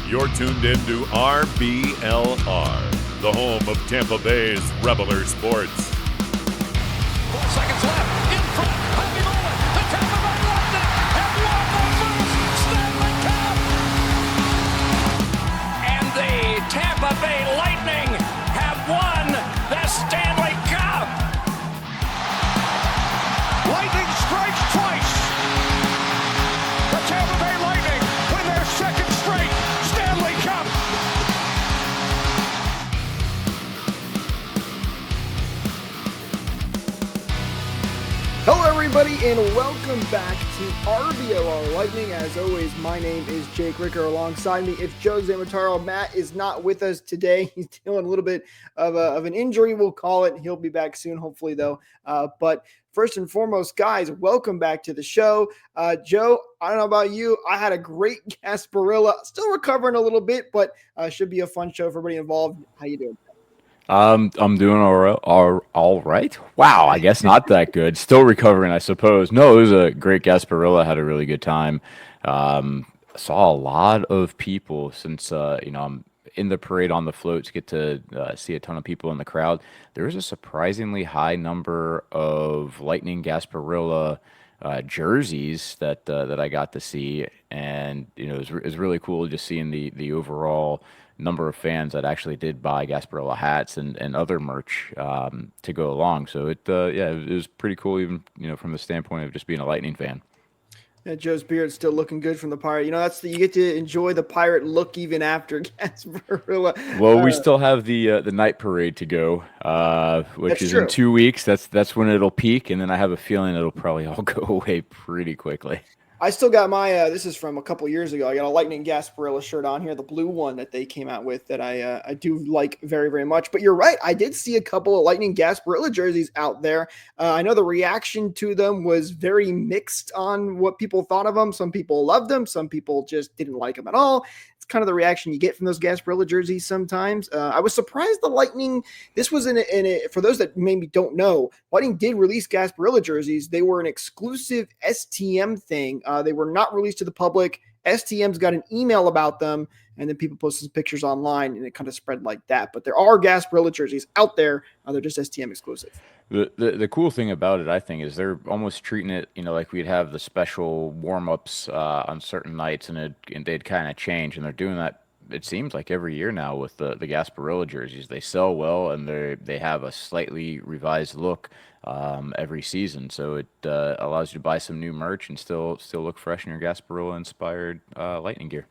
You're tuned in to RBLR, the home of Tampa Bay's RBLR Sports. 4 seconds left. In front. Happy moment. The Tampa Bay Lightning have won the first Stanley Cup. And the Tampa Bay Lightning have won the Stanley Cup. Lightning strikes twice. The Tampa Bay Lightning win their second straight Stanley Cup. Hello, everybody, and welcome back to RBLR Lightning. As always, my name is Jake Ricker. Alongside me, it's Joe Zamataro. Matt is not with us today. He's dealing a little bit of an injury, we'll call it. He'll be back soon, hopefully, though. But first and foremost, guys, welcome back to the show. Joe, I don't know about you. I had a great Gasparilla. Still recovering a little bit, but should be a fun show for everybody involved. How you doing? I'm doing all right. Wow, I guess not that good. Still recovering, I suppose. No, it was a great Gasparilla. Had a really good time. Saw a lot of people since I'm in the parade on the floats. Get to see a ton of people in the crowd. There was a surprisingly high number of Lightning Gasparilla jerseys that I got to see, and it was really cool just seeing the overall number of fans that actually did buy Gasparilla hats and other merch to go along. So it was pretty cool, even from the standpoint of just being a Lightning fan. Yeah, Joe's beard's still looking good from the pirate. You get to enjoy the pirate look even after Gasparilla. Well, we still have the night parade to go, which is true. in 2 weeks. That's when it'll peak, and then I have a feeling it'll probably all go away pretty quickly. I still got my, this is from a couple years ago. I got a Lightning Gasparilla shirt on here, the blue one that they came out with that I do like very, very much. But you're right. I did see a couple of Lightning Gasparilla jerseys out there. I know the reaction to them was very mixed on what people thought of them. Some people loved them. Some people just didn't like them at all. It's kind of the reaction you get from those Gasparilla jerseys sometimes. I was surprised the Lightning, this was for those that maybe don't know, Lightning did release Gasparilla jerseys. They were an exclusive STM thing. They were not released to the public. STM's got an email about them, and then people posted some pictures online, and it kind of spread like that. But there are Gasparilla jerseys out there. They're just STM exclusive. The cool thing about it, I think, is they're almost treating it, like we'd have the special warm-ups on certain nights, and they'd kind of change, and they're doing that, it seems like every year now with the Gasparilla jerseys. They sell well, and they have a slightly revised look every season, so it allows you to buy some new merch and still look fresh in your Gasparilla-inspired Lightning gear.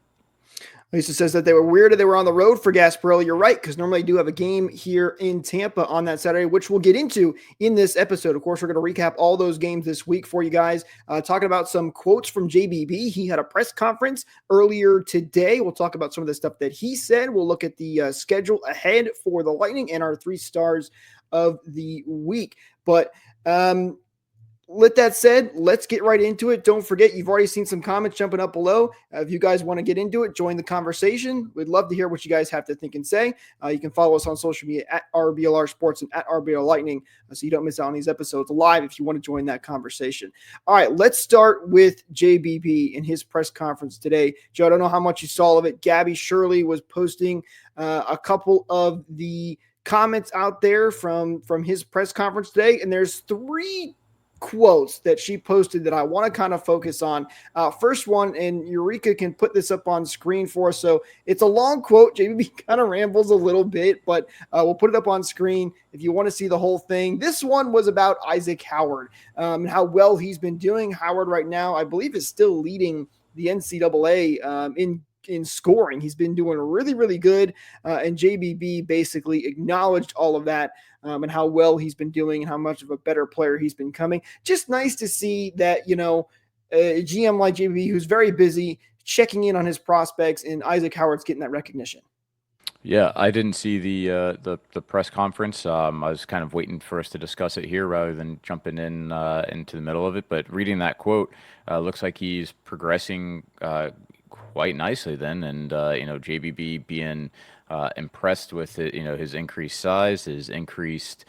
Lisa says that they were weird. They were on the road for Gasparilla. You're right, because normally I do have a game here in Tampa on that Saturday, which we'll get into in this episode. Of course, we're going to recap all those games this week for you guys. Talking about some quotes from JBB. He had a press conference earlier today. We'll talk about some of the stuff that he said. We'll look at the schedule ahead for the Lightning and our 3 stars of the week. But with that said, let's get right into it. Don't forget, you've already seen some comments jumping up below. If you guys want to get into it, join the conversation. We'd love to hear what you guys have to think and say. You can follow us on social media at RBLR Sports and at RBL Lightning so you don't miss out on these episodes live if you want to join that conversation. All right, let's start with JBB in his press conference today. Joe, I don't know how much you saw of it. Gabby Shirley was posting a couple of the comments out there from his press conference today, and there's 3 quotes that she posted that I want to kind of focus on. First one, and Eureka can put this up on screen for us. So it's a long quote. JBB kind of rambles a little bit, but we'll put it up on screen if you want to see the whole thing. This one was about Isaac Howard and how well he's been doing. Howard right now, I believe, is still leading the NCAA in scoring. He's been doing really, really good. And JBB basically acknowledged all of that and how well he's been doing and how much of a better player he's been coming. Just nice to see that, a GM like JBB, who's very busy, checking in on his prospects, and Isaac Howard's getting that recognition. Yeah, I didn't see the press conference. I was kind of waiting for us to discuss it here rather than jumping into the middle of it. But reading that quote, looks like he's progressing quite nicely then, and JBB being impressed with it, his increased size, his increased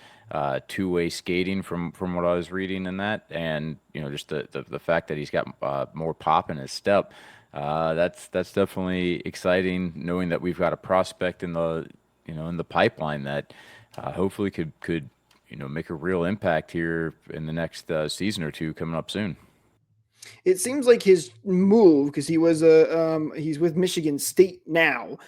two-way skating from what I was reading in that, and just the fact that he's got more pop in his step. That's definitely exciting, knowing that we've got a prospect in the pipeline that hopefully could make a real impact here in the next season or two coming up soon. It seems like his move, because he's with Michigan State now,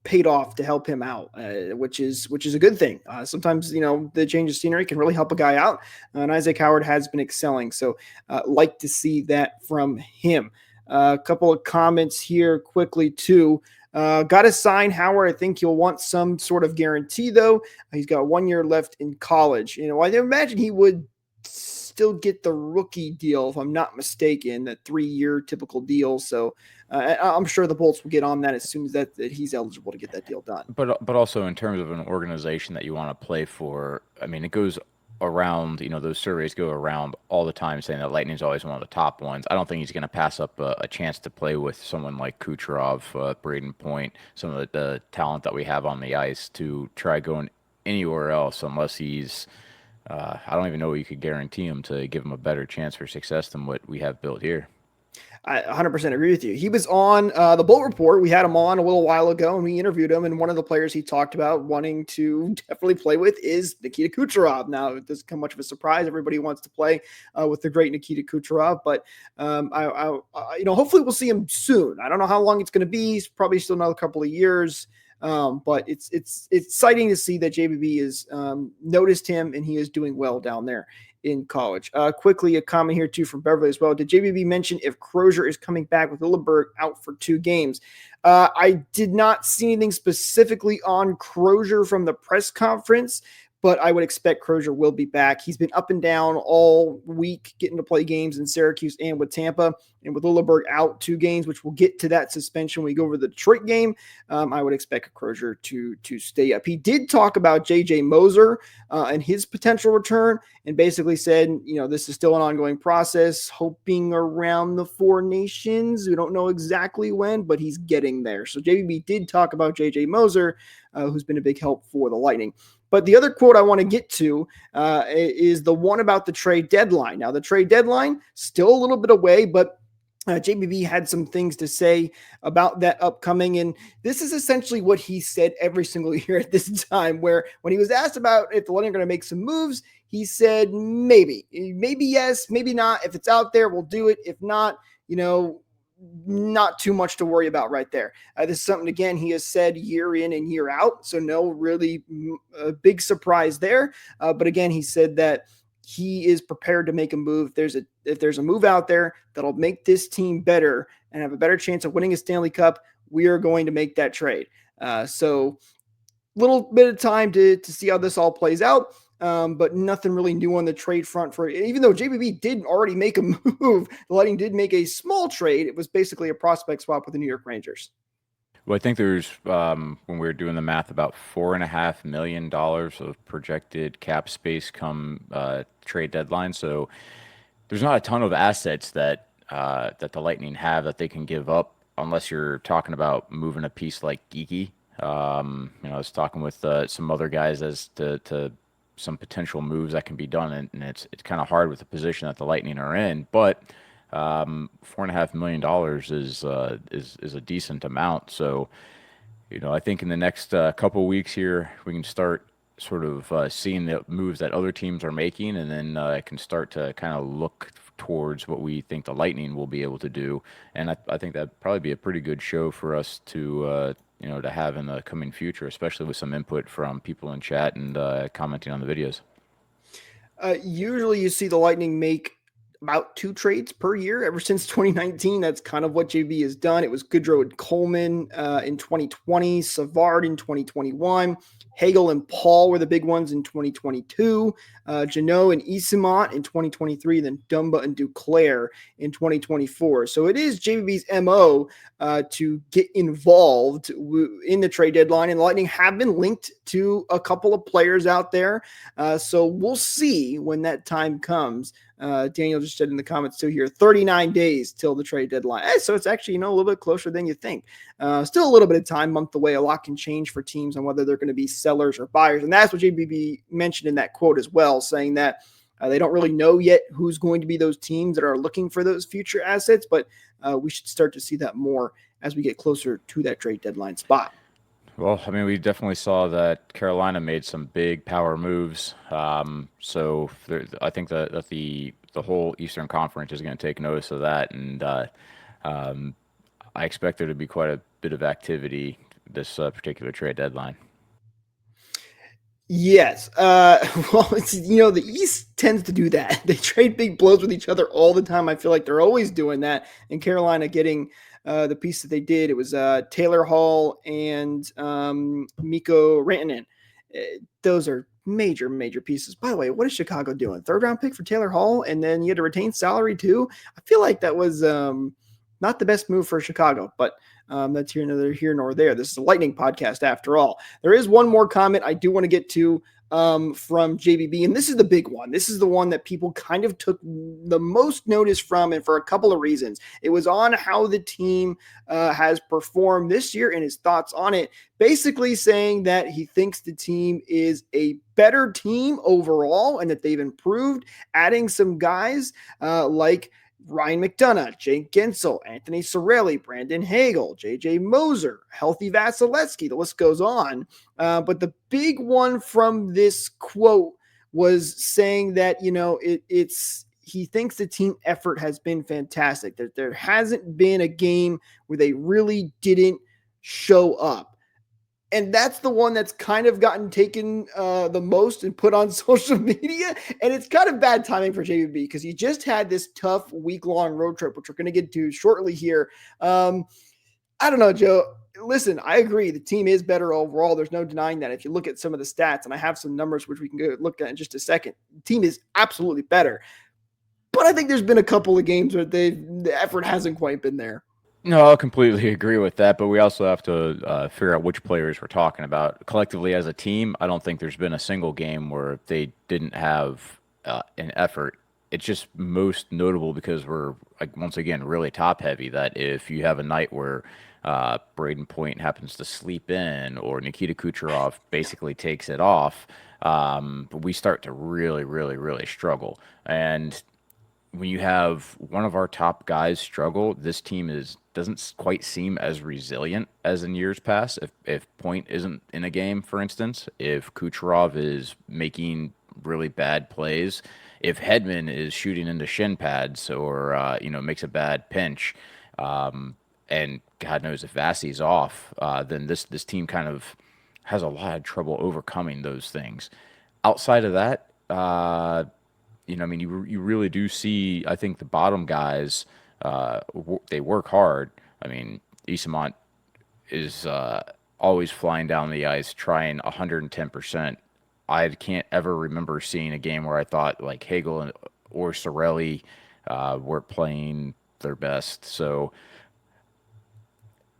paid off to help him out, which is a good thing. Sometimes the change of scenery can really help a guy out, and Isaac Howard has been excelling. So like to see that from him. A couple of comments here quickly too. Got to sign Howard. I think he'll want some sort of guarantee though. He's got 1 year left in college. I imagine he would still get the rookie deal, if I'm not mistaken, that 3-year typical deal. So I'm sure the Bolts will get on that as soon as that he's eligible to get that deal done. But also in terms of an organization that you want to play for, I mean, it goes around, those surveys go around all the time saying that Lightning's always one of the top ones. I don't think he's going to pass up a chance to play with someone like Kucherov, Braden Point, some of the talent that we have on the ice to try going anywhere else unless he's I don't even know what you could guarantee him to give him a better chance for success than what we have built here. I 100% agree with you. He was on the Bolt Report. We had him on a little while ago, and we interviewed him. And one of the players he talked about wanting to definitely play with is Nikita Kucherov. Now, it doesn't come much of a surprise. Everybody wants to play with the great Nikita Kucherov, but hopefully we'll see him soon. I don't know how long it's going to be. It's probably still another couple of years. But it's exciting to see that JBB has noticed him and he is doing well down there in college. Quickly, a comment here too from Beverly as well. Did JBB mention if Crozier is coming back with Lilleberg out for 2 games? I did not see anything specifically on Crozier from the press conference, but I would expect Crozier will be back. He's been up and down all week, getting to play games in Syracuse and with Tampa, and with Lilleberg out 2 games, which we'll get to that suspension when we go over the Detroit game. I would expect Crozier to stay up. He did talk about J.J. Moser and his potential return, and basically said, this is still an ongoing process, hoping around the 4 Nations. We don't know exactly when, but he's getting there. So JBB did talk about J.J. Moser, who's been a big help for the Lightning. But the other quote I want to get to is the one about the trade deadline. Now, the trade deadline, still a little bit away, but JBB had some things to say about that upcoming. And this is essentially what he said every single year at this time, where when he was asked about if the Lightning are going to make some moves, he said, maybe yes, maybe not. If it's out there, we'll do it. If not, not too much to worry about right there. This is something, again, he has said year in and year out. So no really big surprise there. But again, he said that he is prepared to make a move. If there's a move out there that'll make this team better and have a better chance of winning a Stanley Cup, we are going to make that trade. So little bit of time to see how this all plays out. But nothing really new on the trade front even though JBB did already make a move, the Lightning did make a small trade. It was basically a prospect swap with the New York Rangers. Well, I think there's, when we were doing the math, about $4.5 million of projected cap space come trade deadline. So there's not a ton of assets that the Lightning have that they can give up, unless you're talking about moving a piece like Geeky. I was talking with some other guys as to some potential moves that can be done, and it's kind of hard with the position that the Lightning are in. But $4.5 million is a decent amount. So, I think in the next couple of weeks here, we can start sort of seeing the moves that other teams are making, and then I can start to kind of look towards what we think the Lightning will be able to do. And I think that'd probably be a pretty good show for us to to have in the coming future, especially with some input from people in chat and commenting on the videos. Usually you see the Lightning make about 2 trades per year ever since 2019. That's kind of what JB has done. It was Goodrow and Coleman in 2020, Savard in 2021. Hagel and Paul were the big ones in 2022. Jeannot and Eyssimont in 2023, then Dumba and Duclair in 2024. So it is JBB's MO to get involved in the trade deadline, and the Lightning have been linked to a couple of players out there. So we'll see when that time comes. Daniel just said in the comments too here, 39 days till the trade deadline. So it's actually, a little bit closer than you think. Still a little bit of time, month away. A lot can change for teams on whether they're going to be sellers or buyers. And that's what JBB mentioned in that quote as well, saying that They don't really know yet who's going to be those teams that are looking for those future assets, but we should start to see that more as we get closer to that trade deadline spot. Well, I mean, we definitely saw that Carolina made some big power moves. So I think that the whole Eastern Conference is going to take notice of that, and I expect there to be quite a bit of activity this particular trade deadline. Yes. Well, the East tends to do that. They trade big blows with each other all the time. I feel like they're always doing that. And Carolina getting the piece that they did, it was Taylor Hall and Mikko Rantanen. Those are major, major pieces. By the way, what is Chicago doing? 3rd round pick for Taylor Hall, and then you had to retain salary too. I feel like that was not the best move for Chicago, but that's neither here nor there. This is a Lightning podcast after all. There is one more comment I do want to get to from JBB, and this is the big one. This is the one that people kind of took the most notice from, and for a couple of reasons. It was on how the team has performed this year and his thoughts on it, basically saying that he thinks the team is a better team overall and that they've improved, adding some guys like Ryan McDonough, Jake Gensel, Anthony Cirelli, Brandon Hagel, JJ Moser, Healthy Vasilevsky, the list goes on. But the big one from this quote was saying that, he thinks the team effort has been fantastic, that there hasn't been a game where they really didn't show up. And that's the one that's kind of gotten taken the most and put on social media. And it's kind of bad timing for JBB because he just had this tough week-long road trip, which we're going to get to shortly here. I don't know, Joe. Listen, I agree. The team is better overall. There's no denying that. If you look at some of the stats, and I have some numbers which we can go look at in just a second, the team is absolutely better. But I think there's been a couple of games where the effort hasn't quite been there. No, I completely agree with that, but we also have to figure out which players we're talking about. Collectively as a team, I don't think there's been a single game where they didn't have an effort. It's just most notable because we're, like, once again, really top-heavy, that if you have a night where Braden Point happens to sleep in or Nikita Kucherov basically takes it off, we start to really, really, really struggle. And when you have one of our top guys struggle, this team doesn't quite seem as resilient as in years past. If Point isn't in a game, for instance, if Kucherov is making really bad plays, if Hedman is shooting into shin pads or makes a bad pinch, and God knows if Vasi's off, then this team kind of has a lot of trouble overcoming those things. Outside of that, you really do see, I think, the bottom guys, they work hard. I mean, Eyssimont is always flying down the ice, trying 110%. I can't ever remember seeing a game where I thought, like, Hagel or Cirelli weren't playing their best. So,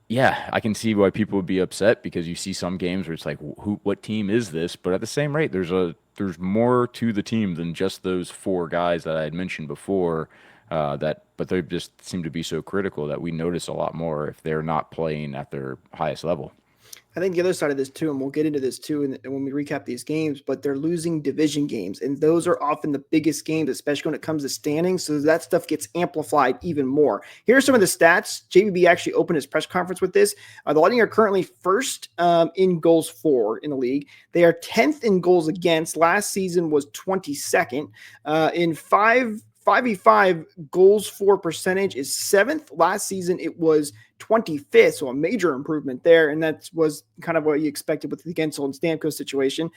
yeah, I can see why people would be upset because you see some games where it's like, what team is this? But at the same rate, there's more to the team than just those 4 guys that I had mentioned before. But they just seem to be so critical that we notice a lot more if they're not playing at their highest level. I think the other side of this too, and we'll get into this too when we recap these games, but they're losing division games, and those are often the biggest games, especially when it comes to standings, so that stuff gets amplified even more. Here are some of the stats. JBB actually opened his press conference with this. The Lightning are currently first in goals for in the league. They are 10th in goals against. Last season was 22nd. In 5v5 goals for percentage is 7th. Last season it was 25th, so a major improvement there, and that was kind of what you expected with the Gensel and Stamkos situation.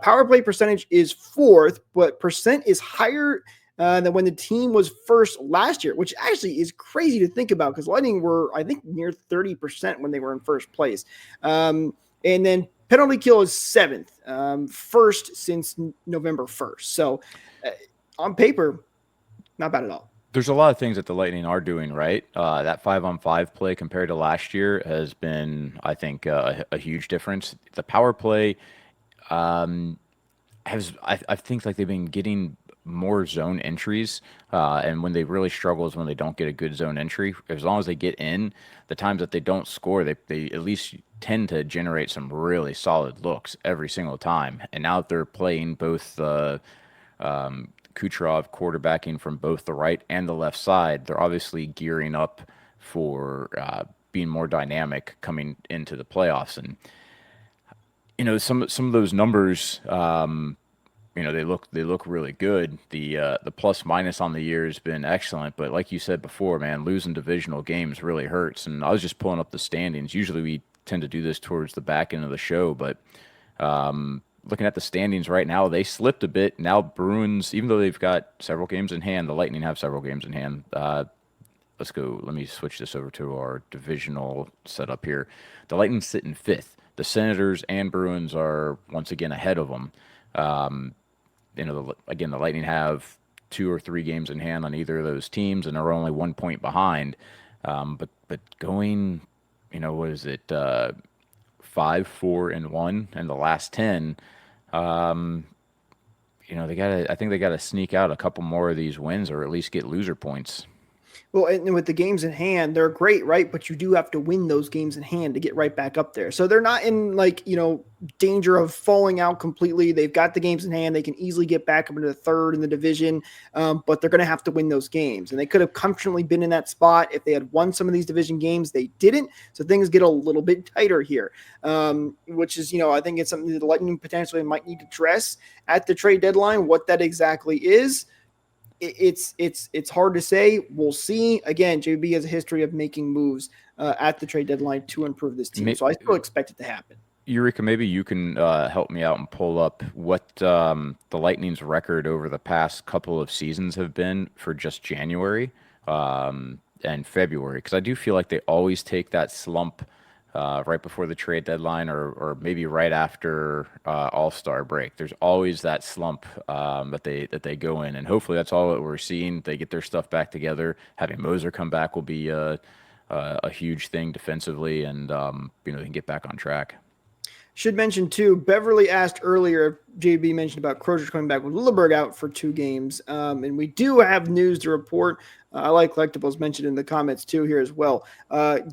Power play percentage is 4th, but percent is higher than when the team was first last year, which actually is crazy to think about because Lightning were, I think, near 30% when they were in first place. And then penalty kill is 7th, first since November 1st. So on paper, not bad at all. There's a lot of things that the Lightning are doing right. That 5-on-5 play compared to last year has been, I think, a huge difference. The power play I think like they've been getting more zone entries, and when they really struggle is when they don't get a good zone entry. As long as they get in, the times that they don't score, they at least tend to generate some really solid looks every single time. And now that they're playing both Kucherov quarterbacking from both the right and the left side, they're obviously gearing up for being more dynamic coming into the playoffs. And some of those numbers, they look really good. The plus minus on the year has been excellent, but like you said before, man, losing divisional games really hurts. And I was just pulling up the standings. Usually we tend to do this towards the back end of the show, but looking at the standings right now, they slipped a bit. Now Bruins, even though they've got several games in hand, the Lightning have several games in hand. Let's go. Let me switch this over to our divisional setup here. The Lightning sit in fifth. The Senators and Bruins are once again ahead of them. Again, the Lightning have 2 or 3 games in hand on either of those teams, and are only 1 point behind. But going, what is it? 5-4-1 in the last 10. I think they gotta sneak out a couple more of these wins, or at least get loser points. Well, and with the games in hand, they're great, right? But you do have to win those games in hand to get right back up there. So they're not in danger of falling out completely. They've got the games in hand. They can easily get back up into the third in the division, but they're going to have to win those games. And they could have comfortably been in that spot if they had won some of these division games. They didn't. So things get a little bit tighter here, which is, I think it's something that the Lightning potentially might need to address at the trade deadline. What that exactly is, it's hard to say. We'll see. Again, JBB has a history of making moves at the trade deadline to improve this team, so I still expect it to happen. Eureka, maybe you can help me out and pull up what the Lightning's record over the past couple of seasons have been for just January and February, because I do feel like they always take that slump right before the trade deadline, or maybe right after All-Star break. There's always that slump that they go in, and hopefully that's all that we're seeing. They get their stuff back together. Having Moser come back will be a huge thing defensively, and they can get back on track. Should mention too, Beverly asked earlier, JB mentioned about Crozier coming back with Lilleberg out for 2 games. And we do have news to report. I like collectibles mentioned in the comments too here as well.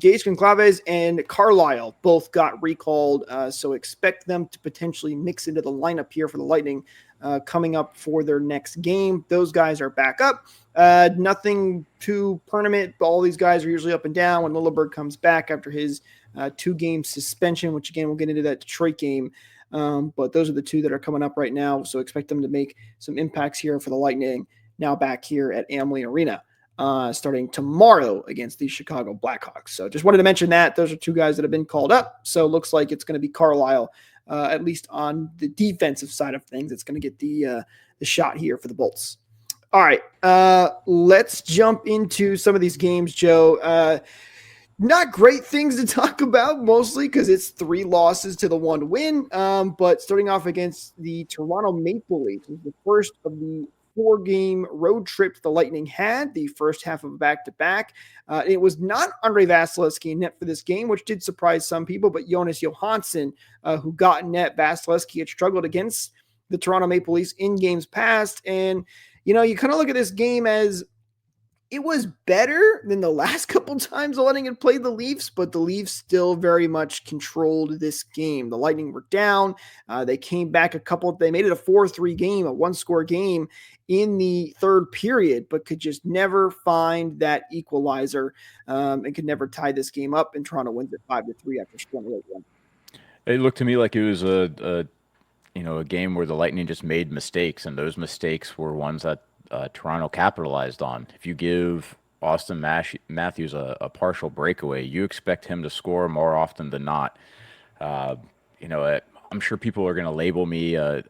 Gage Conclaves and Carlisle both got recalled. So expect them to potentially mix into the lineup here for the Lightning coming up for their next game. Those guys are back up. Nothing too permanent. All these guys are usually up and down when Lilleberg comes back after his 2-game suspension, which again, we'll get into that Detroit game. But those are the 2 that are coming up right now. So expect them to make some impacts here for the Lightning now back here at Amalie Arena, starting tomorrow against the Chicago Blackhawks. So just wanted to mention that those are 2 guys that have been called up. So it looks like it's going to be Carlisle, at least on the defensive side of things. It's going to get the shot here for the Bolts. All right. Let's jump into some of these games, Joe. Not great things to talk about, mostly because it's 3 losses to the 1 win. But starting off against the Toronto Maple Leafs, the first of the 4-game road trip the Lightning had, the first half of a back-to-back. It was not Andrei Vasilevsky in net for this game, which did surprise some people, but Jonas Johansson, who got in net. Vasilevsky had struggled against the Toronto Maple Leafs in games past. And, you kind of look at this game as it was better than the last couple times the Lightning had played the Leafs, but the Leafs still very much controlled this game. The Lightning were down. They came back they made it a 4-3 game, a 1-score game in the third period, but could just never find that equalizer and could never tie this game up. And Toronto wins it 5-3 after scoring a late one. It looked to me like it was a game where the Lightning just made mistakes, and those mistakes were ones that Toronto capitalized on. If you give Austin Matthews a partial breakaway, you expect him to score more often than not. I'm sure people are going to label me a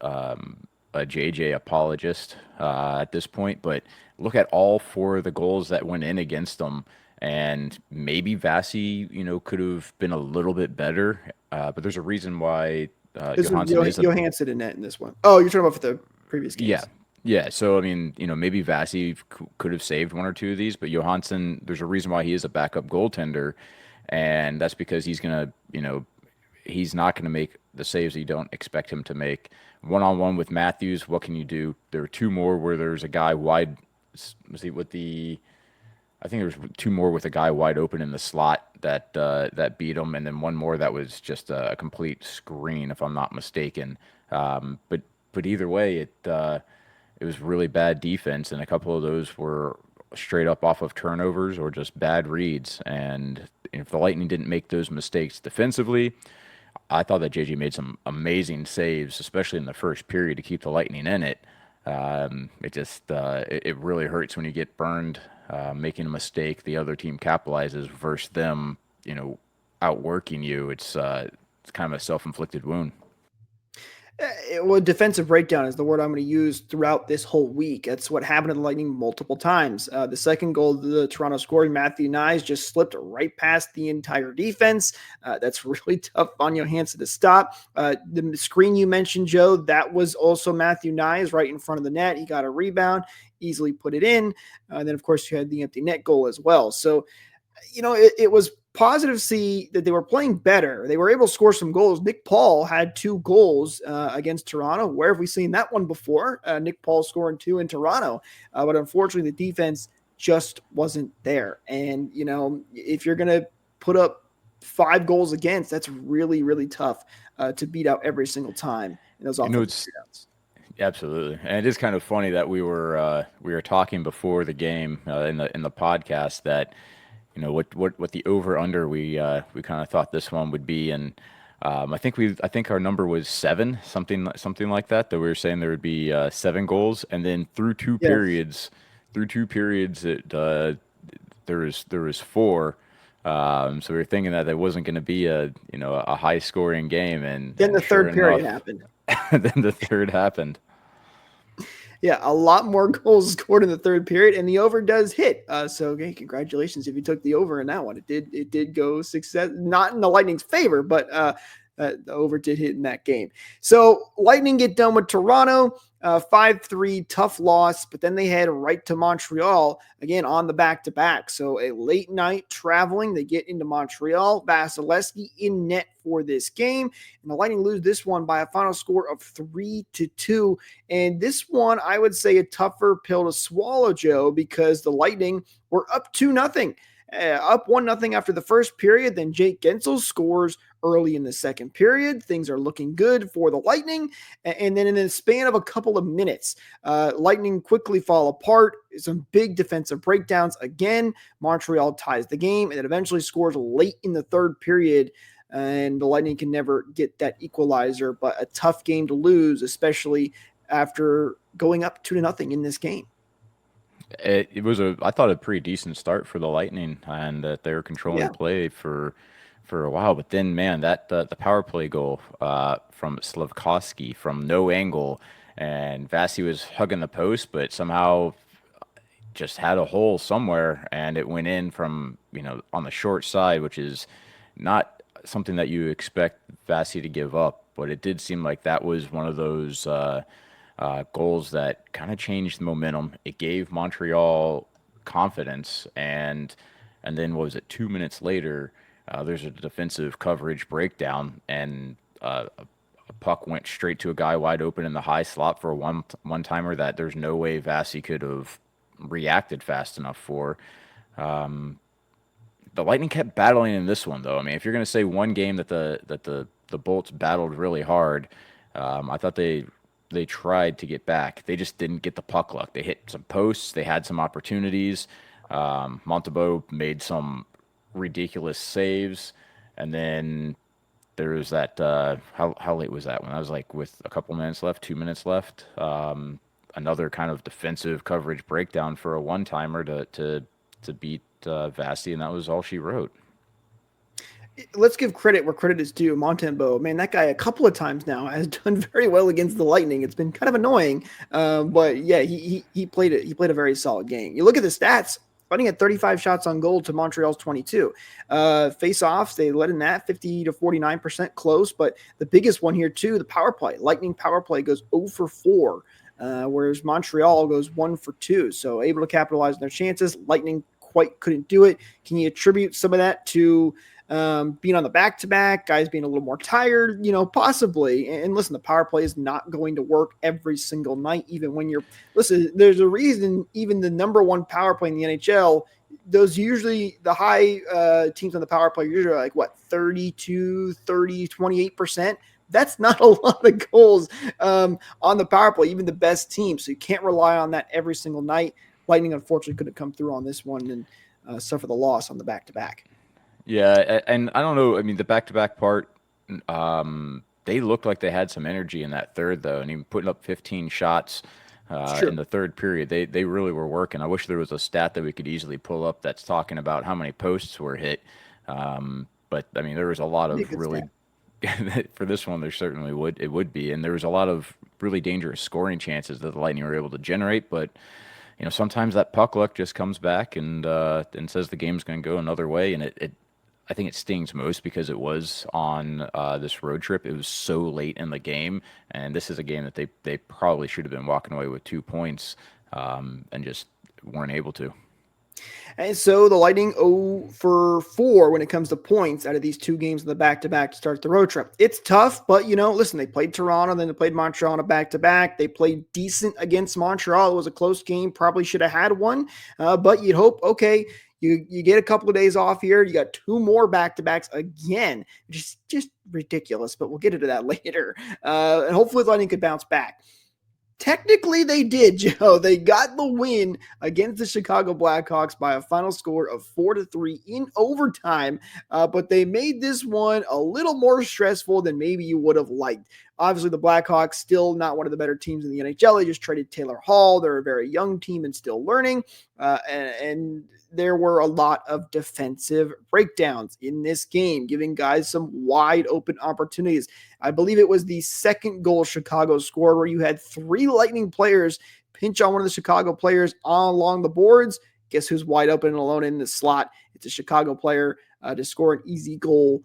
JJ apologist at this point, but look at all 4 of the goals that went in against them, and maybe Vasi, could have been a little bit better, but there's a reason why Johansson in net in this one. Oh, you're talking about for the previous games. Yeah, so, maybe Vasi could have saved 1 or 2 of these, but Johansson, there's a reason why he is a backup goaltender, and that's because he's not going to make the saves that you don't expect him to make. One-on-one with Matthews, what can you do? There were 2 more where there's a guy wide – I think there was 2 more with a guy wide open in the slot that beat him, and then 1 more that was just a complete screen, if I'm not mistaken. But either way, it was really bad defense, and a couple of those were straight up off of turnovers or just bad reads. And if the Lightning didn't make those mistakes defensively, I thought that JG made some amazing saves, especially in the first period, to keep the Lightning in it. It really hurts when you get burned making a mistake, the other team capitalizes versus them, outworking you. It's kind of a self-inflicted wound. Well, defensive breakdown is the word I'm going to use throughout this whole week. That's what happened to the Lightning multiple times. The second goal the Toronto scored, Matthew Nyes just slipped right past the entire defense. That's really tough on Johansson to stop. The screen you mentioned, Joe, that was also Matthew Nyes right in front of the net. He got a rebound, easily put it in. And then, of course, you had the empty net goal as well. So, it was positive to see that they were playing better. They were able to score some goals. Nick Paul had 2 goals against Toronto. Where have we seen that one before? Nick Paul scoring 2 in Toronto. But unfortunately, the defense just wasn't there. And, if you're going to put up 5 goals against, that's really, really tough to beat out every single time in those offensive shootouts. Absolutely, and it is kind of funny that we were talking before the game in the podcast that what the over under we kind of thought this one would be, and I think our number was 7, something like that we were saying there would be 7 goals, and then through two periods there was 4. So we were thinking that there wasn't going to be a high scoring game, and then the sure third period enough, happened. then the third happened. Yeah, a lot more goals scored in the third period, and the over does hit. So, congratulations if you took the over in that one. It did go success, not in the Lightning's favor, but the over did hit in that game. So, Lightning get done with Toronto, 5-3, tough loss, but then they head right to Montreal, again, on the back-to-back. So, a late night traveling, they get into Montreal, Vasilevsky in net for this game, and the Lightning lose this one by a final score of 3-2. And this one, I would say, a tougher pill to swallow, Joe, because the Lightning were up 2-0. Up 1-0 after the first period. Then Jake Gensel scores early in the second period. Things are looking good for the Lightning. And then in the span of a couple of minutes, Lightning quickly fall apart. Some big defensive breakdowns again. Montreal ties the game and then eventually scores late in the third period. And the Lightning can never get that equalizer, but a tough game to lose, especially after going up 2-0 in this game. It was I thought a pretty decent start for the Lightning, and that they were controlling play for a while. But then, man, that the power play goal from Slafkovsky from no angle, and Vasi was hugging the post, but somehow just had a hole somewhere, and it went in from on the short side, which is not something that you expect Vasi to give up. But it did seem like that was one of those goals that kind of changed the momentum. It gave Montreal confidence, and then what was it? 2 minutes later, there's a defensive coverage breakdown, and a puck went straight to a guy wide open in the high slot for a one-timer that there's no way Vasi could have reacted fast enough for. The Lightning kept battling in this one, though. I mean, if you're going to say one game that the Bolts battled really hard, I thought they tried to get back. They just didn't get the puck luck. They hit some posts. They had some opportunities. Montembeault made some ridiculous saves. And then there was that, how late was that one? I was like with a couple minutes left, 2 minutes left. Another kind of defensive coverage breakdown for a one-timer to beat Vasi, and that was all she wrote. Let's give credit where credit is due. Montembeault, man, that guy a couple of times now has done very well against the Lightning. It's been kind of annoying, but yeah, he played it. He played a very solid game. You look at the stats. Lightning had 35 shots on goal to Montreal's 22. Face-offs, they led in that 50 to 49% close, but the biggest one here too, the power play. Lightning power play goes 0 for 4, whereas Montreal goes 1 for 2. So able to capitalize on their chances. Lightning quite couldn't do it. Can you attribute some of that to being on the back-to-back, guys being a little more tired, possibly. And listen, the power play is not going to work every single night, even when there's a reason even the number one power play in the NHL, those usually the high teams on the power play usually are like 32, 30, 28%. That's not a lot of goals on the power play, even the best team. So you can't rely on that every single night. Lightning, unfortunately, couldn't come through on this one and suffer the loss on the back-to-back. Yeah, and I don't know. I mean, the back-to-back part, they looked like they had some energy in that third, though, and even putting up 15 shots in the third period, they really were working. I wish there was a stat that we could easily pull up that's talking about how many posts were hit. But I mean, there was a lot of really for this one. There certainly would be, and there was a lot of really dangerous scoring chances that the Lightning were able to generate, but. Sometimes that puck luck just comes back and says the game's going to go another way, and I think it stings most because it was on this road trip. It was so late in the game, and this is a game that they probably should have been walking away with 2 points, and just weren't able to. And so the Lightning 0 for 4 when it comes to points out of these 2 games in the back-to-back to start the road trip. It's tough, but, listen, they played Toronto, then they played Montreal on a back-to-back. They played decent against Montreal. It was a close game, probably should have had one, but you'd hope, okay, you get a couple of days off here. You got 2 more back-to-backs again, which is just ridiculous, but we'll get into that later. And hopefully the Lightning could bounce back. Technically, they did, Joe. They got the win against the Chicago Blackhawks by a final score of 4-3 in overtime, but they made this one a little more stressful than maybe you would have liked. Obviously, the Blackhawks still not one of the better teams in the NHL. They just traded Taylor Hall. They're a very young team and still learning, and there were a lot of defensive breakdowns in this game, giving guys some wide open opportunities. I believe it was the second goal Chicago scored where you had 3 Lightning players pinch on one of the Chicago players along the boards. Guess who's wide open and alone in the slot? It's a Chicago player to score an easy goal.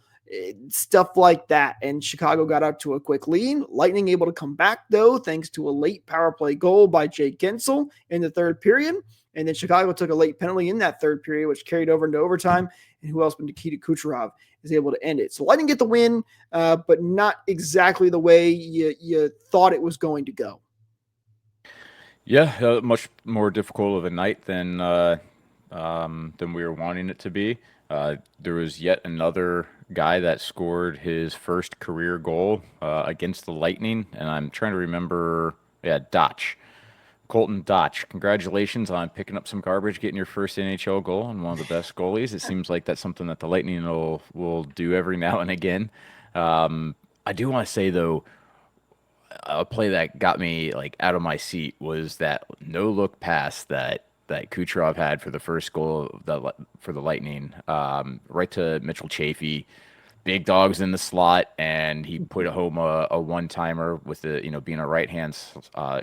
Stuff like that. And Chicago got out to a quick lead. Lightning able to come back, though, thanks to a late power play goal by Jake Gensel in the third period. And then Chicago took a late penalty in that third period, which carried over into overtime. And who else but Nikita Kucherov is able to end it. So Lightning get the win, but not exactly the way you thought it was going to go. Yeah, much more difficult of a night than we were wanting it to be. There was yet another guy that scored his first career goal against the Lightning, and I'm trying to remember, Colton Dotch. Congratulations on picking up some garbage, getting your first NHL goal, and one of the best goalies. It seems like that's something that the Lightning will do every now and again. I do want to say, though, a play that got me out of my seat was that no-look pass that Kucherov had for the first goal for the Lightning, right to Mitchell Chaffee. Big dogs in the slot, and he put home a one-timer with the being a right-hand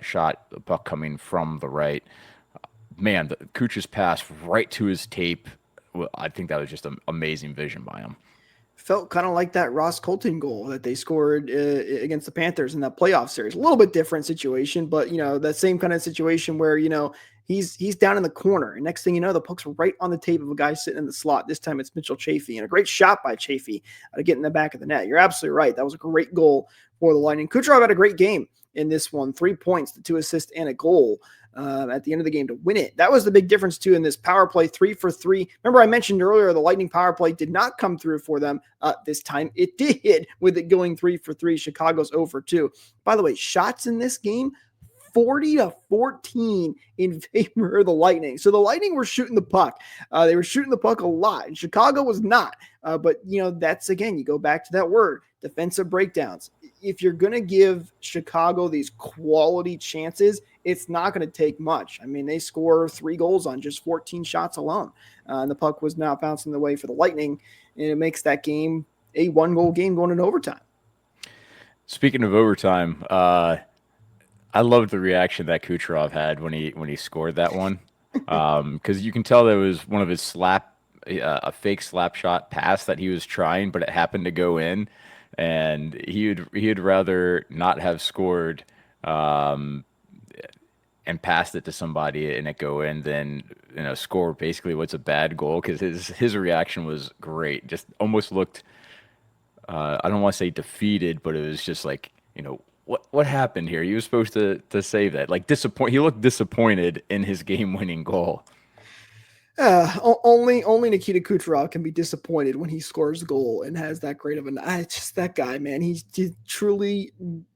shot, the puck coming from the right. Man, the Kucher's pass right to his tape. I think that was just an amazing vision by him. Felt kind of like that Ross Colton goal that they scored against the Panthers in that playoff series. A little bit different situation, but that same kind of situation where he's down in the corner, and next thing you know, the puck's right on the tape of a guy sitting in the slot. This time it's Mitchell Chaffee, and a great shot by Chaffee to get in the back of the net. You're absolutely right. That was a great goal for the Lightning. Kucherov had a great game in this one, 3 points, 2 assists, and a goal at the end of the game to win it. That was the big difference, too, in this power play, 3 for 3. Remember, I mentioned earlier the Lightning power play did not come through for them this time. It did, with it going 3 for 3. Chicago's 0 for 2. By the way, shots in this game, 40-14 in favor of the Lightning. So the Lightning were shooting the puck. They were shooting the puck a lot, and Chicago was not. But, that's, again, you go back to that word, defensive breakdowns. If you're going to give Chicago these quality chances, it's not going to take much. I mean, they score 3 goals on just 14 shots alone. And the puck was now bouncing the way for the Lightning, and it makes that game a 1-goal game going into overtime. Speaking of overtime, I loved the reaction that Kucherov had when he scored that one, because you can tell that it was one of his a fake slap shot pass that he was trying, but it happened to go in, and he'd rather not have scored and passed it to somebody and it go in than score basically what's a bad goal, because his reaction was great. Just almost looked I don't want to say defeated, but it was just like what happened here? He was supposed to save that. He looked disappointed in his game-winning goal. Only Nikita Kucherov can be disappointed when he scores a goal and has that great of just that guy, man. He truly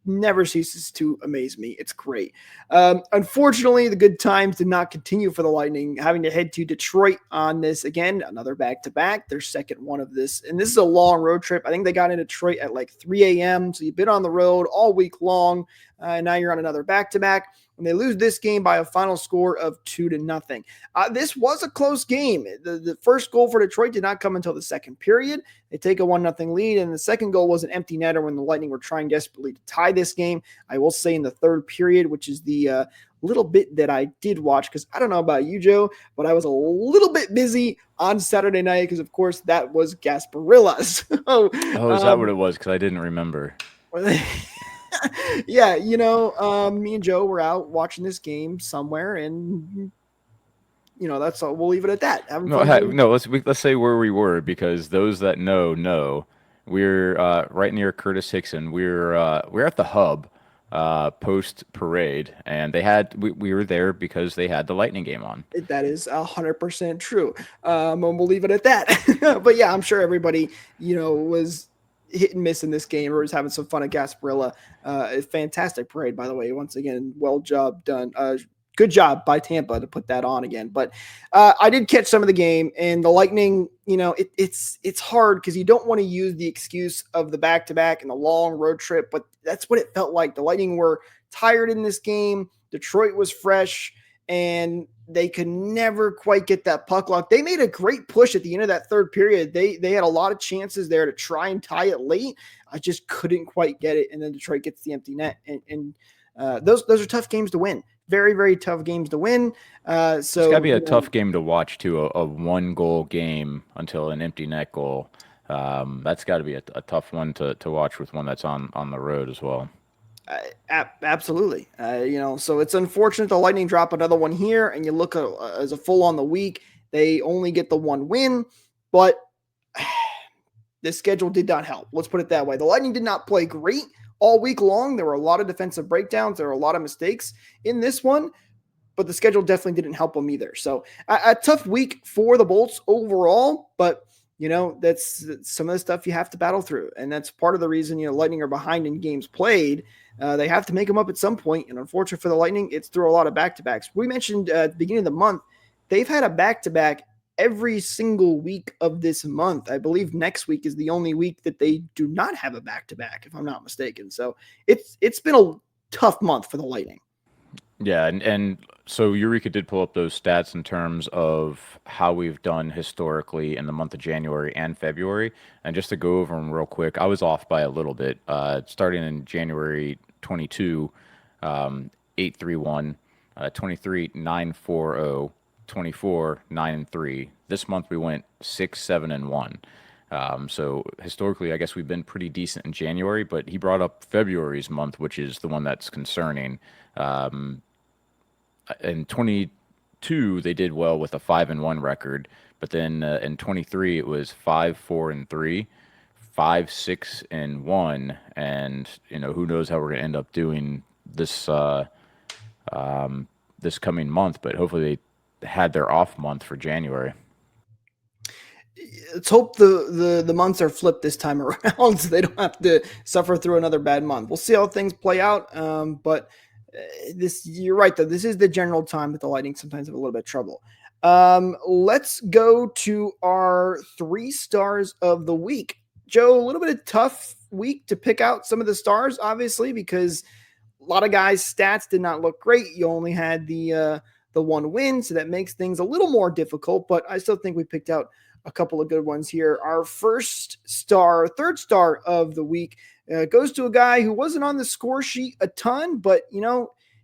never ceases to amaze me. It's great. Unfortunately, the good times did not continue for the Lightning, having to head to Detroit on this again, another back-to-back, their second one of this. And this is a long road trip. I think they got in Detroit at like 3 a.m. So you've been on the road all week long, and now you're on another back-to-back. And they lose this game by a final score of 2-0. This was a close game. The first goal for Detroit did not come until the second period. They take a 1-0 lead, and the second goal was an empty netter when the Lightning were trying desperately to tie this game. I will say in the third period, which is the little bit that I did watch, because I don't know about you, Joe, but I was a little bit busy on Saturday night because, of course, that was Gasparilla. So, is that what it was? Because I didn't remember. Yeah, me and Joe were out watching this game somewhere, and that's all. We'll leave it at that. Let's say where we were, because those that know. We're right near Curtis Hickson. We're at the hub post parade, and we were there because they had the Lightning game on. That is 100% true. And we'll leave it at that. But yeah, I'm sure everybody was hit and miss in this game, or was having some fun at Gasparilla. A fantastic parade, by the way. Once again, job done. Good job by Tampa to put that on again. But I did catch some of the game, and the Lightning, it's hard because you don't want to use the excuse of the back-to-back and the long road trip, but that's what it felt like. The Lightning were tired in this game. Detroit was fresh, and they could never quite get that puck lock. They made a great push at the end of that third period. They had a lot of chances there to try and tie it late. I just couldn't quite get it, and then Detroit gets the empty net. And those are tough games to win. Very, very tough games to win. So it's got to be a tough game to watch, too, a one-goal game until an empty net goal. That's got to be a tough one to watch with one that's on the road as well. Absolutely. So it's unfortunate the Lightning drop another one here, and you look as a full on the week, they only get the one win, but the schedule did not help. Let's put it that way. The Lightning did not play great all week long. There were a lot of defensive breakdowns. There were a lot of mistakes in this one, but the schedule definitely didn't help them either. So a tough week for the Bolts overall, but that's some of the stuff you have to battle through. And that's part of the reason, Lightning are behind in games played. They have to make them up at some point. And unfortunately for the Lightning, it's through a lot of back-to-backs. We mentioned at the beginning of the month, they've had a back-to-back every single week of this month. I believe next week is the only week that they do not have a back-to-back, if I'm not mistaken. So it's been a tough month for the Lightning. Yeah, and so Eureka did pull up those stats in terms of how we've done historically in the month of January and February. And just to go over them real quick, I was off by a little bit. Starting in January 22, 8-3-1, 23, 9-4-0, 24, 9-3. This month we went 6-7-1. So historically, I guess we've been pretty decent in January, but he brought up February's month, which is the one that's concerning. In 22, they did well with a 5-1 record, but then in 23, it was 5-4-3, 5-6-1, and who knows how we're going to end up doing this this coming month. But hopefully, they had their off month for January. Let's hope the months are flipped this time around, so they don't have to suffer through another bad month. We'll see how things play out, but. You're right, though. This is the general time that the Lightning sometimes have a little bit of trouble. Let's go to our 3 stars of the week. Joe, a little bit of tough week to pick out some of the stars, obviously, because a lot of guys' stats did not look great. You only had the one win, so that makes things a little more difficult, but I still think we picked out a couple of good ones here. Our third star of the week goes to a guy who wasn't on the score sheet a ton, but,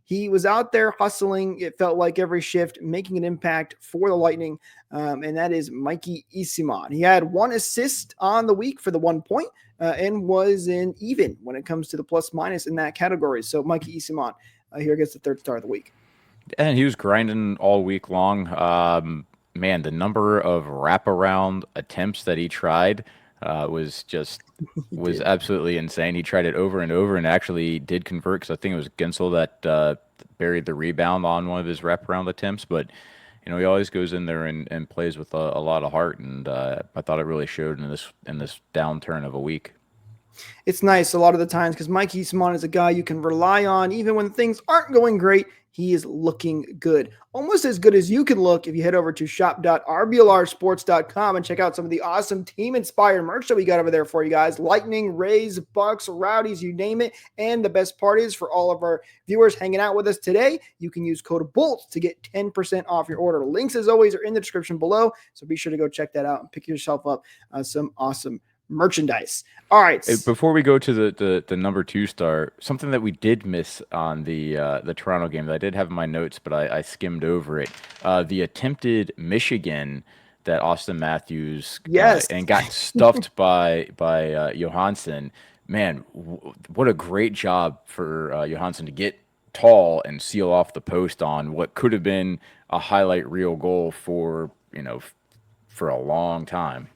he was out there hustling. It felt like every shift, making an impact for the Lightning, and that is Mikey Eyssimont. He had 1 assist on the week for the 1 point and was in even when it comes to the plus-minus in that category. So Mikey Eyssimont here gets the 3rd star of the week. And he was grinding all week long. Man, the number of wraparound attempts that he tried was absolutely insane. He tried it over and over and actually did convert, because I think it was Gensel that buried the rebound on one of his wraparound attempts. But he always goes in there and plays with a lot of heart, and I thought it really showed in this downturn of a week. It's nice a lot of the times because Mike Eyssimont is a guy you can rely on even when things aren't going great. He is looking good, almost as good as you can look if you head over to shop.rblrsports.com and check out some of the awesome team-inspired merch that we got over there for you guys. Lightning, Rays, Bucks, Rowdies, you name it. And the best part is for all of our viewers hanging out with us today, you can use code BOLT to get 10% off your order. Links, as always, are in the description below, so be sure to go check that out and pick yourself up some awesome merchandise. All right. Before we go to the number 2 star, something that we did miss on the Toronto game that I did have in my notes, but I skimmed over it. The attempted Michigan that Austin Matthews and got stuffed by Johansson. Man, what a great job for Johansson to get tall and seal off the post on what could have been a highlight reel goal for a long time.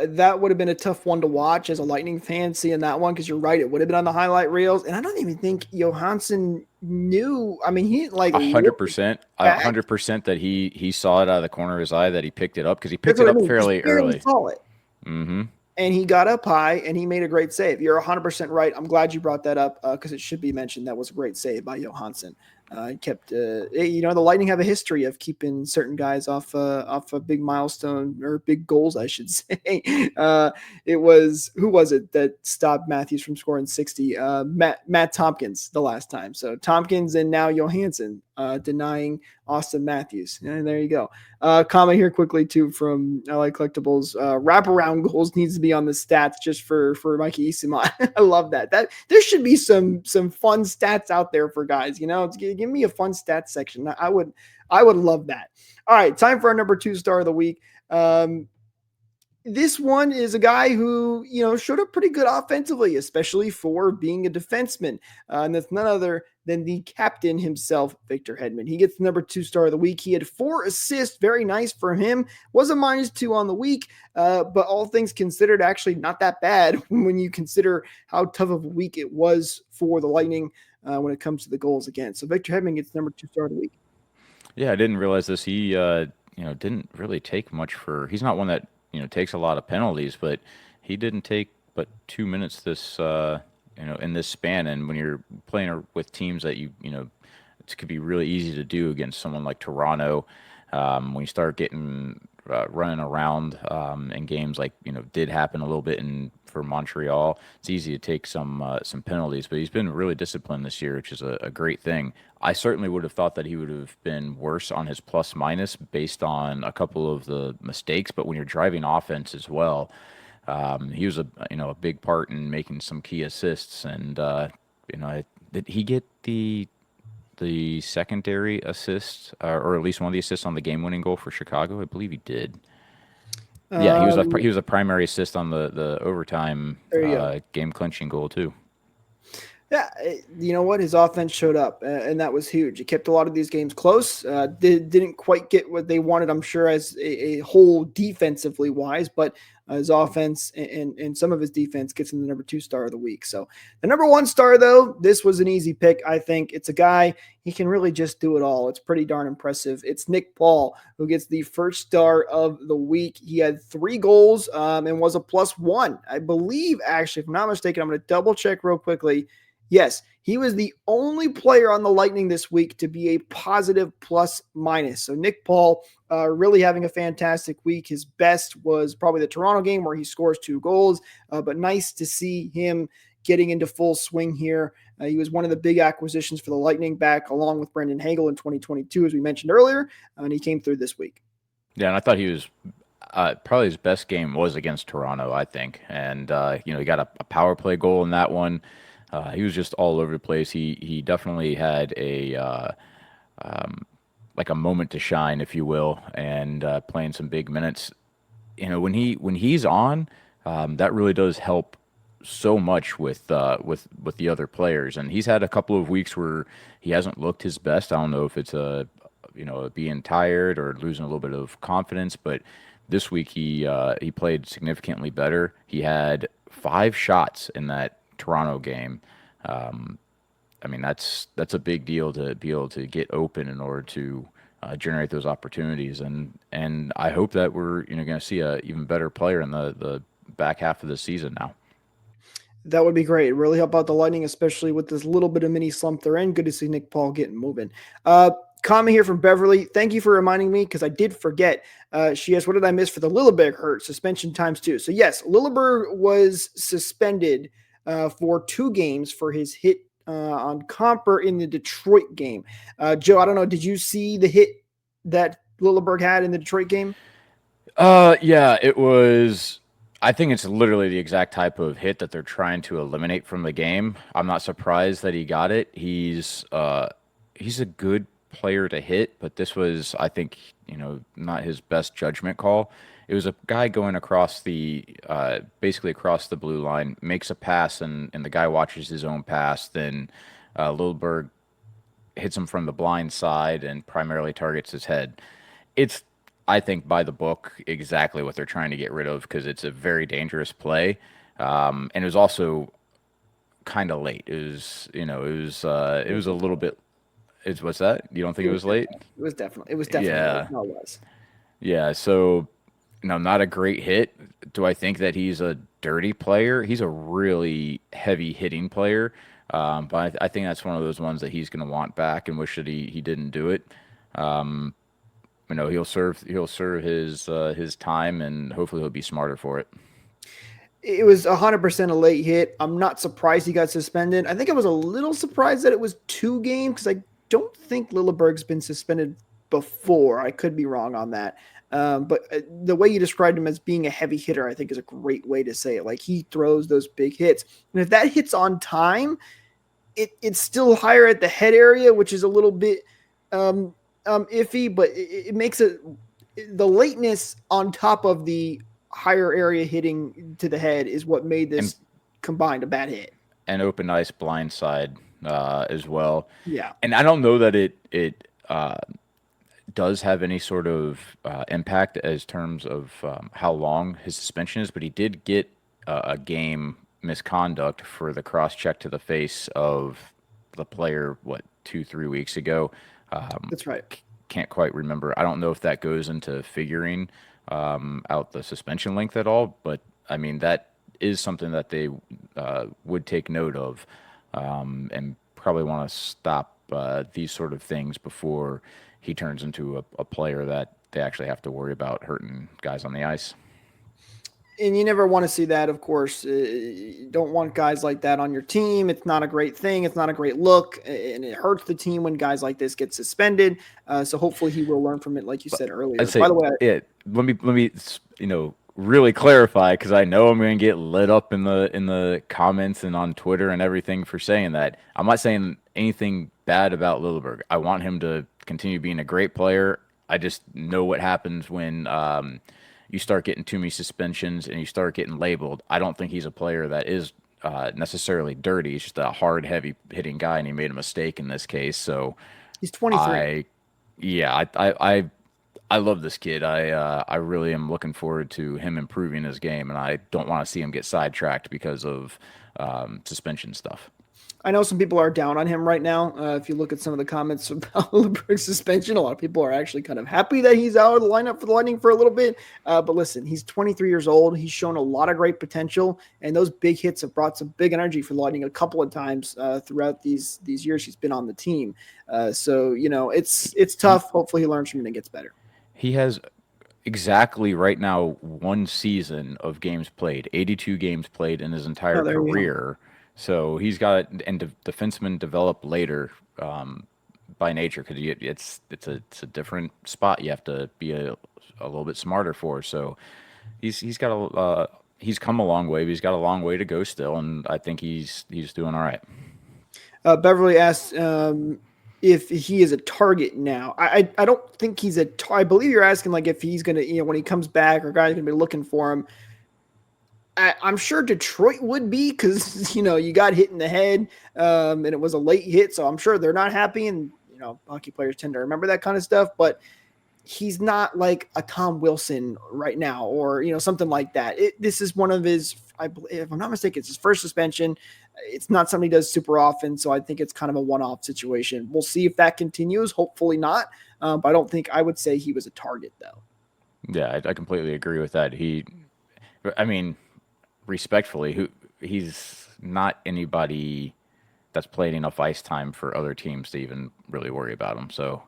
That would have been a tough one to watch as a Lightning fan, seeing that one, because you're right, it would have been on the highlight reels. And I don't even think Johansson knew. I mean, he 100% that he saw it out of the corner of his eye, that he picked it up, because he picked it up fairly early. Saw it. Mm-hmm. And he got up high and he made a great save. You're 100% right. I'm glad you brought that up because it should be mentioned. That was a great save by Johansson. Kept, the Lightning have a history of keeping certain guys off a big milestone or big goals, I should say. It was, who was it that stopped Matthews from scoring 60? Matt Tompkins the last time. So Tompkins and now Johansson denying Austin Matthews. And there you go. Comment here quickly too from LA Collectibles. Wraparound goals needs to be on the stats just for Mikey Eyssimont. I love that. There should be some fun stats out there for guys. Give me a fun stats section. I would love that. All right, time for our number 2 star of the week. This one is a guy who, showed up pretty good offensively, especially for being a defenseman. And that's none other than the captain himself, Victor Hedman. He gets the number 2 star of the week. He had 4 assists. Very nice for him. Was a -2 on the week, but all things considered, actually not that bad when you consider how tough of a week it was for the Lightning when it comes to the goals again. So Victor Hedman gets number 2 star of the week. Yeah, I didn't realize this. He, didn't really take much he's not one that, takes a lot of penalties, but he didn't take but 2 minutes this, in this span. And when you're playing with teams that it could be really easy to do against someone like Toronto, when you start getting running around in games like did happen a little bit for Montreal, it's easy to take some penalties. But he's been really disciplined this year, which is a great thing. I certainly would have thought that he would have been worse on his plus minus based on a couple of the mistakes. But when you're driving offense as well, he was a big part in making some key assists. And did he get the secondary assist, or at least one of the assists on the game-winning goal for Chicago? I believe he did. Yeah, he was a primary assist on the overtime game-clinching goal too. Yeah, you know what? His offense showed up, and that was huge. It kept a lot of these games close. Didn't quite get what they wanted, I'm sure, as a whole defensively wise, but his offense and some of his defense gets him the number 2 star of the week. So the number 1 star, though, this was an easy pick, I think. It's a guy, he can really just do it all. It's pretty darn impressive. It's Nick Paul, who gets the 1st star of the week. He had 3 goals and was a +1. I believe, actually, if I'm not mistaken, I'm going to double check real quickly. Yes, he was the only player on the Lightning this week to be a positive plus-minus. So Nick Paul really having a fantastic week. His best was probably the Toronto game where he scores 2 goals, but nice to see him getting into full swing here. He was one of the big acquisitions for the Lightning back along with Brendan Hagel in 2022, as we mentioned earlier, and he came through this week. Yeah, and I thought he was probably his best game was against Toronto, I think. And, he got a power play goal in that one. He was just all over the place. He definitely had a moment to shine, if you will, and playing some big minutes. When he's on, that really does help so much with the other players. And he's had a couple of weeks where he hasn't looked his best. I don't know if it's being tired or losing a little bit of confidence, but this week he played significantly better. He had 5 shots in that Toronto game. That's a big deal to be able to get open in order to generate those opportunities. And I hope that we're going to see a even better player in the back half of the season now. That would be great. Really help out the Lightning, especially with this little bit of mini slump they're in. Good to see Nick Paul getting moving. Comment here from Beverly. Thank you for reminding me because I did forget. She asked, what did I miss for the Lilleberg hurt? Suspension times 2. So yes, Lilleberg was suspended for 2 games for his hit on Comper in the Detroit game. Joe, I don't know. Did you see the hit that Lilleberg had in the Detroit game? Yeah, it was. I think it's literally the exact type of hit that they're trying to eliminate from the game. I'm not surprised that he got it. He's a good player to hit, but this was, I think, not his best judgment call. It was a guy going across basically across the blue line, makes a pass, and the guy watches his own pass. Then Lilleberg hits him from the blind side and primarily targets his head. It's, I think, by the book, exactly what they're trying to get rid of because it's a very dangerous play. And it was also kind of late. It was a little bit. What's that? You don't think it was late? It was definitely. Yeah. Late. No, it was. Yeah. So, not a great hit. Do I think that he's a dirty player? He's a really heavy hitting player. But I think that's one of those ones that he's going to want back and wish that he didn't do it. He'll serve his time, and hopefully he'll be smarter for it. It was 100% a late hit. I'm not surprised he got suspended. I think I was a little surprised that it was 2 games because I don't think Lilleberg's been suspended before. I could be wrong on that. But the way you described him as being a heavy hitter, I think is a great way to say it. Like, he throws those big hits. And if that hits on time, it's still higher at the head area, which is a little bit iffy, but it makes it the lateness on top of the higher area hitting to the head is what made this combined a bad hit. And open ice blind side as well. Yeah. And I don't know that it does have any sort of impact as terms of how long his suspension is, but he did get a game misconduct for the cross check to the face of the player, 2-3 weeks ago. That's right. Can't quite remember. I don't know if that goes into figuring out the suspension length at all, but I mean, that is something that they would take note of and probably want to stop these sort of things before he turns into a player that they actually have to worry about hurting guys on the ice. And you never want to see that, of course. You don't want guys like that on your team. It's not a great thing. It's not a great look, and it hurts the team when guys like this get suspended. So hopefully he will learn from it, like you said earlier. I'd say, by the way, let me really clarify, because I know I'm going to get lit up in the comments and on Twitter and everything for saying that. I'm not saying anything bad about Lilleberg. I want him to continue being a great player. I just know what happens when you start getting too many suspensions and you start getting labeled. I don't think he's a player that is necessarily dirty. He's just a hard, heavy hitting guy, and he made a mistake in this case. So he's 23. I love this kid. I really am looking forward to him improving his game, and I don't want to see him get sidetracked because of suspension stuff. I know some people are down on him right now. If you look at some of the comments about Lilleberg's suspension, a lot of people are actually kind of happy that he's out of the lineup for the Lightning for a little bit. But listen, he's 23 years old. He's shown a lot of great potential, and those big hits have brought some big energy for the Lightning a couple of times throughout these years he's been on the team. So it's tough. Hopefully he learns from it and gets better. He has exactly right now 1 season of games played, 82 games played in his entire career. So he's got, and defensemen develop later by nature, because it's a different spot you have to be a little bit smarter for. So he's come a long way, but he's got a long way to go still, and I think he's doing all right. Beverly asked if he is a target now. I don't think he's I believe you're asking like if he's gonna, when he comes back, or guys gonna be looking for him. I'm sure Detroit would be, because, you got hit in the head and it was a late hit. So I'm sure they're not happy. And, hockey players tend to remember that kind of stuff. But he's not like a Tom Wilson right now, or, something like that. This is one of his, if I'm not mistaken, it's his first suspension. It's not something he does super often. So I think it's kind of a one-off situation. We'll see if that continues. Hopefully not. but I don't think I would say he was a target, though. Yeah, I completely agree with that. Respectfully, he's not anybody that's played enough ice time for other teams to even really worry about him. So,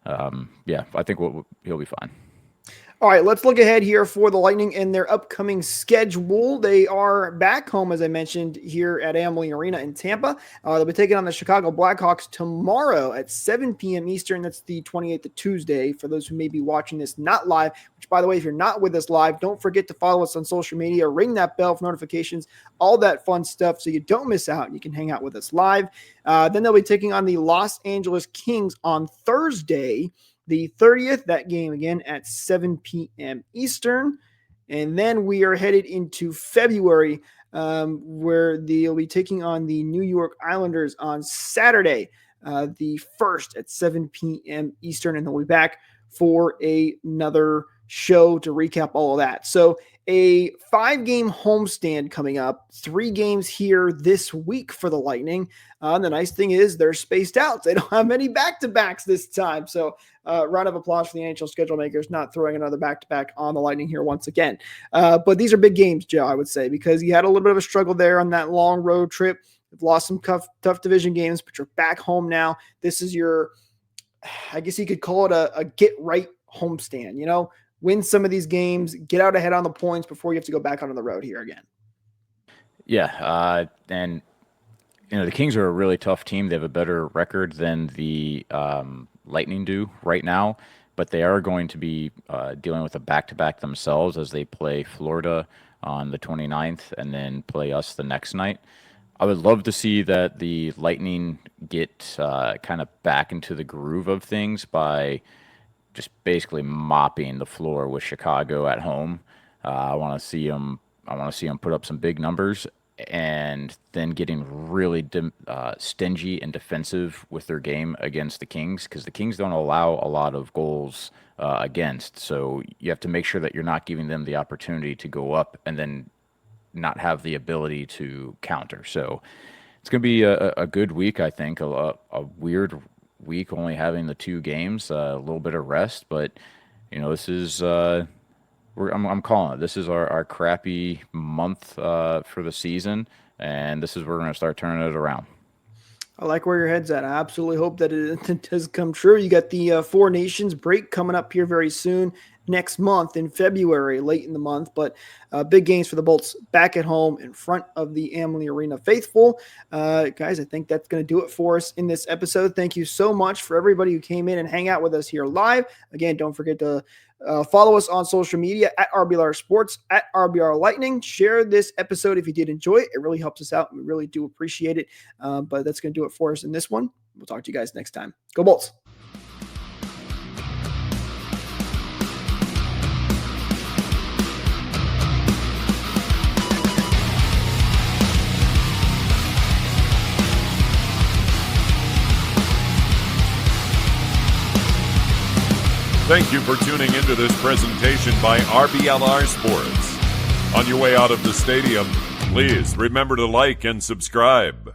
I think he'll be fine. All right, let's look ahead here for the Lightning and their upcoming schedule. They are back home, as I mentioned, here at Amalie Arena in Tampa. They'll be taking on the Chicago Blackhawks tomorrow at 7 p.m. Eastern. That's the 28th of Tuesday, for those who may be watching this not live, which, by the way, if you're not with us live, don't forget to follow us on social media, ring that bell for notifications, all that fun stuff so you don't miss out and you can hang out with us live. Then they'll be taking on the Los Angeles Kings on Thursday, the 30th, that game again at 7 p.m. Eastern. And then we are headed into February, where they'll be taking on the New York Islanders on Saturday, the 1st at 7 p.m. Eastern. And they'll be back for another show to recap all of that. So a 5-game homestand coming up, 3 games here this week for the Lightning. And the nice thing is they're spaced out. They don't have many back-to-backs this time. So round of applause for the NHL schedule makers not throwing another back-to-back on the Lightning here once again. But these are big games, Joe, I would say, because you had a little bit of a struggle there on that long road trip. You've lost some tough division games, but you're back home now. This is your, I guess you could call it a get-right homestand, win some of these games, get out ahead on the points before you have to go back onto the road here again. Yeah, and the Kings are a really tough team. They have a better record than the Lightning do right now, but they are going to be dealing with a back-to-back themselves as they play Florida on the 29th and then play us the next night. I would love to see that the Lightning get kind of back into the groove of things by just basically mopping the floor with Chicago at home. I want to see them put up some big numbers, and then getting really stingy and defensive with their game against the Kings, because the Kings don't allow a lot of goals against. So you have to make sure that you're not giving them the opportunity to go up and then not have the ability to counter. So it's going to be a good week, I think. A weird week, only having the 2 games, a little bit of rest, but this is I'm calling it. This is our crappy month for the season, and this is where we're going to start turning it around. I like where your head's at. I absolutely hope that it does come true. You got the 4 Nations break coming up here very soon, next month in February, late in the month, but big games for the Bolts back at home in front of the Amalie Arena faithful. Guys, I think that's going to do it for us in this episode. Thank you so much for everybody who came in and hang out with us here live. Again, don't forget to follow us on social media at RBLR Sports, at RBR Lightning. Share this episode if you did enjoy it. It really helps us out, and we really do appreciate it. But that's going to do it for us in this one. We'll talk to you guys next time. Go Bolts! Thank you for tuning into this presentation by RBLR Sports. On your way out of the stadium, please remember to like and subscribe.